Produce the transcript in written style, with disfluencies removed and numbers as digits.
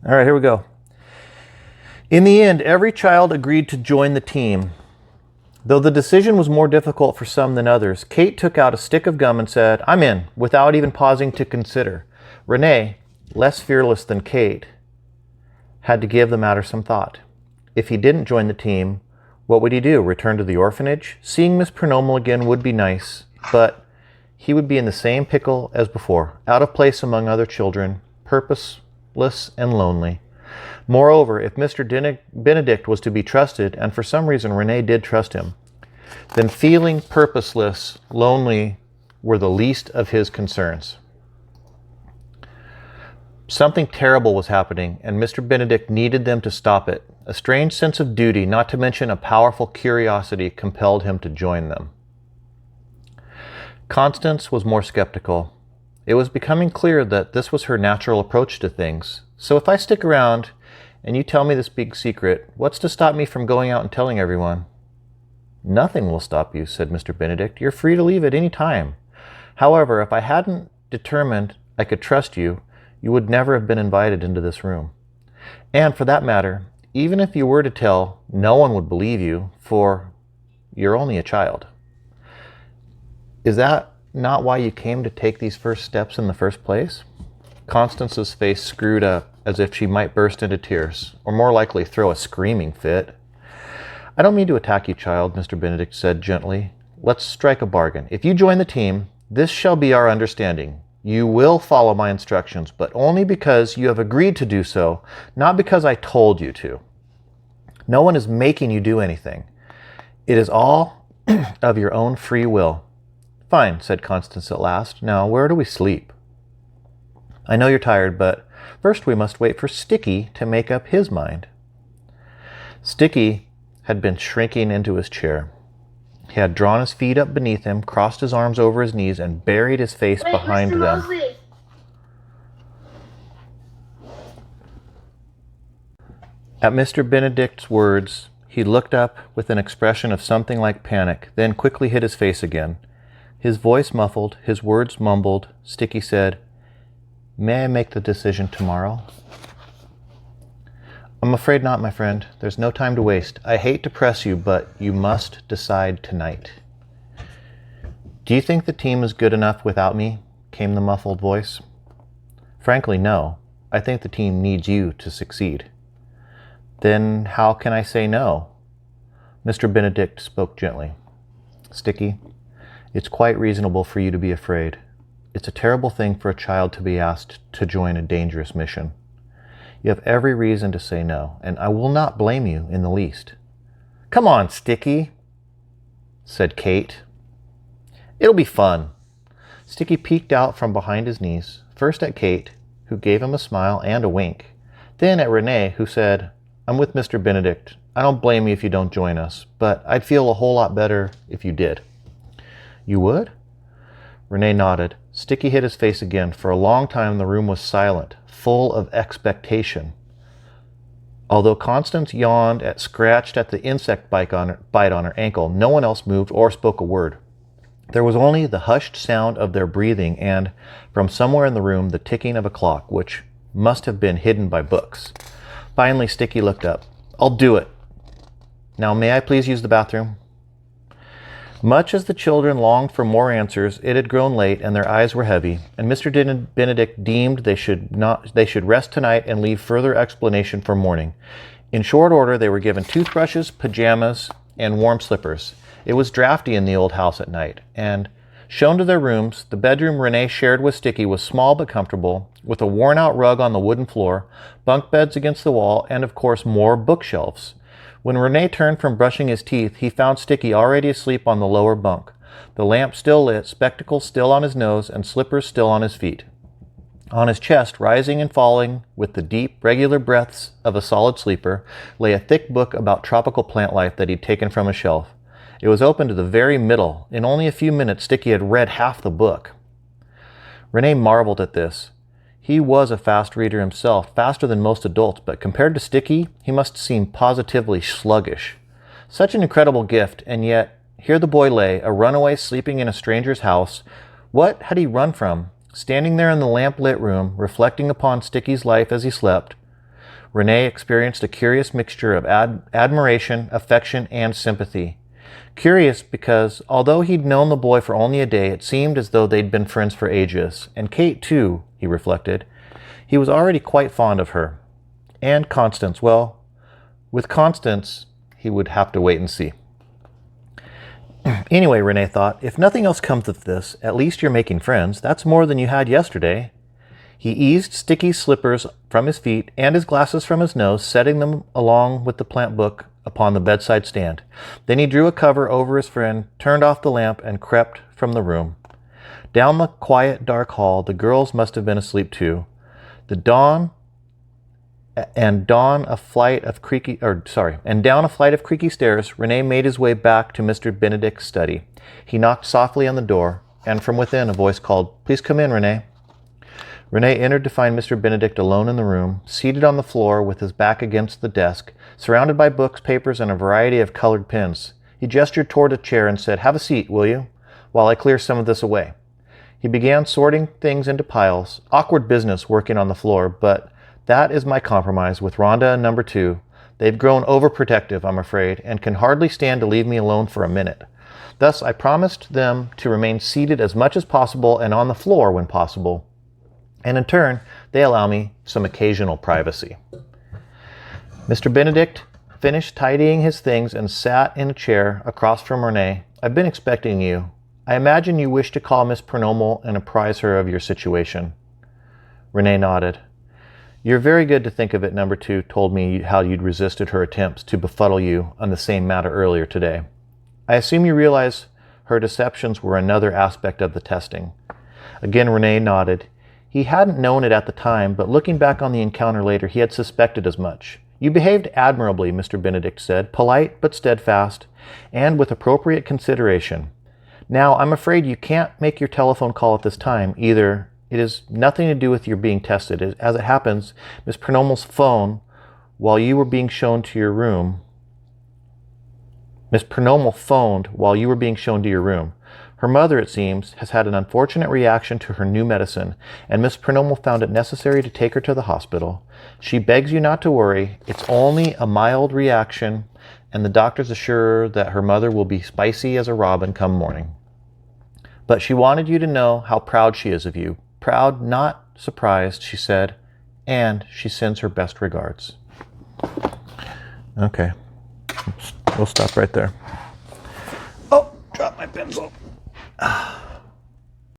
All right, here we go. In the end, every child agreed to join the team. Though the decision was more difficult for some than others, Kate took out a stick of gum and said, "I'm in," without even pausing to consider. Renee, less fearless than Kate, had to give the matter some thought. If he didn't join the team, what would he do? Return to the orphanage? Seeing Miss Pronomal again would be nice, but he would be in the same pickle as before, out of place among other children, purposeless and lonely. Moreover, if Mr. Benedict was to be trusted, and for some reason Renee did trust him, then feeling purposeless, lonely were the least of his concerns. Something terrible was happening, and Mr. Benedict needed them to stop it. A strange sense of duty, not to mention a powerful curiosity, compelled him to join them. Constance was more skeptical. It was becoming clear that this was her natural approach to things. So if I stick around and you tell me this big secret, what's to stop me from going out and telling everyone? Nothing will stop you, said Mr. Benedict. You're free to leave at any time. However, if I hadn't determined I could trust you, you would never have been invited into this room. And for that matter, even if you were to tell, no one would believe you, for you're only a child. Is that not why you came to take these first steps in the first place? Constance's face screwed up as if she might burst into tears, or more likely throw a screaming fit. I don't mean to attack you, child, Mr. Benedict said gently. Let's strike a bargain. If you join the team, this shall be our understanding. You will follow my instructions, but only because you have agreed to do so, not because I told you to. No one is making you do anything. It is all of your own free will. Fine, said Constance at last. Now, where do we sleep? I know you're tired, but first we must wait for Sticky to make up his mind. Sticky had been shrinking into his chair. He had drawn his feet up beneath him, crossed his arms over his knees, and buried his face behind Mr. them. Mosley. At Mr. Benedict's words, he looked up with an expression of something like panic, then quickly hid his face again. His voice muffled, his words mumbled. Sticky said, "May I make the decision tomorrow?" "I'm afraid not, my friend. There's no time to waste. I hate to press you, but you must decide tonight." "Do you think the team is good enough without me?" came the muffled voice. "Frankly, no. I think the team needs you to succeed." "Then how can I say no?" Mr. Benedict spoke gently. "Sticky, it's quite reasonable for you to be afraid. It's a terrible thing for a child to be asked to join a dangerous mission. You have every reason to say no, and I will not blame you in the least." "Come on, Sticky," said Kate. "It'll be fun." Sticky peeked out from behind his knees, first at Kate, who gave him a smile and a wink, then at Renee, who said, "I'm with Mr. Benedict. I don't blame you if you don't join us, but I'd feel a whole lot better if you did." "You would?" Renee nodded. Sticky hid his face again. For a long time the room was silent, full of expectation. Although Constance yawned and scratched at the insect bite on her ankle, no one else moved or spoke a word. There was only the hushed sound of their breathing and, from somewhere in the room, the ticking of a clock, which must have been hidden by books. Finally, Sticky looked up. "I'll do it. Now, may I please use the bathroom?" Much as the children longed for more answers, it had grown late and their eyes were heavy, and Mr. Benedict deemed they should rest tonight and leave further explanation for morning. In short order, they were given toothbrushes, pajamas, and warm slippers. It was drafty in the old house at night, and shown to their rooms. The bedroom Renee shared with Sticky was small but comfortable, with a worn-out rug on the wooden floor, bunk beds against the wall, and of course more bookshelves. When Renee turned from brushing his teeth, he found Sticky already asleep on the lower bunk, the lamp still lit, spectacles still on his nose, and slippers still on his feet. On his chest, rising and falling with the deep, regular breaths of a solid sleeper, lay a thick book about tropical plant life that he'd taken from a shelf. It was open to the very middle. In only a few minutes, Sticky had read half the book. Renee marveled at this. He was a fast reader himself, faster than most adults, but compared to Sticky, he must seem positively sluggish. Such an incredible gift, and yet here the boy lay, a runaway sleeping in a stranger's house. What had he run from? Standing there in the lamp-lit room, reflecting upon Sticky's life as he slept, Renee experienced a curious mixture of admiration, affection, and sympathy. Curious because, although he'd known the boy for only a day, it seemed as though they'd been friends for ages. And Kate, too, he reflected. He was already quite fond of her. And Constance, well, with Constance, he would have to wait and see. Anyway, Renee thought, if nothing else comes of this, at least you're making friends. That's more than you had yesterday. He eased Sticky's slippers from his feet and his glasses from his nose, setting them along with the plant book upon the bedside stand. Then he drew a cover over his friend, turned off the lamp, and crept from the room. Down the quiet, dark hall, the girls must have been asleep too. Down a flight of creaky stairs, Renee made his way back to Mr. Benedict's study. He knocked softly on the door, and from within a voice called, "Please come in, Renee." Renee entered to find Mr. Benedict alone in the room, seated on the floor with his back against the desk, surrounded by books, papers, and a variety of colored pens. He gestured toward a chair and said, "Have a seat, will you, while I clear some of this away." He began sorting things into piles. Awkward business working on the floor, but that is my compromise with Rhonda and number 2. They've grown overprotective, I'm afraid, and can hardly stand to leave me alone for a minute. Thus, I promised them to remain seated as much as possible and on the floor when possible. And in turn, they allow me some occasional privacy. Mr. Benedict finished tidying his things and sat in a chair across from Renee. "I've been expecting you. I imagine you wish to call Miss Pronomal and apprise her of your situation." Renee nodded. "You're very good to think of it. Number 2 told me how you'd resisted her attempts to befuddle you on the same matter earlier today. I assume you realize her deceptions were another aspect of the testing." Again, Renee nodded. He hadn't known it at the time, but looking back on the encounter later, he had suspected as much. "You behaved admirably," Mr. Benedict said, polite but steadfast, and with appropriate consideration. "Now, I'm afraid you can't make your telephone call at this time, either. It has nothing to do with your being tested. As it happens, Miss Pronomal's phone, while you were being shown to your room, Miss Pronomal phoned while you were being shown to your room. Her mother, it seems, has had an unfortunate reaction to her new medicine, and Miss Pronomal found it necessary to take her to the hospital. She begs you not to worry. It's only a mild reaction, and the doctors assure her that her mother will be spicy as a robin come morning. But she wanted you to know how proud she is of you. Proud, not surprised, she said, and she sends her best regards." Okay, we'll stop right there. Oh, dropped my pencil.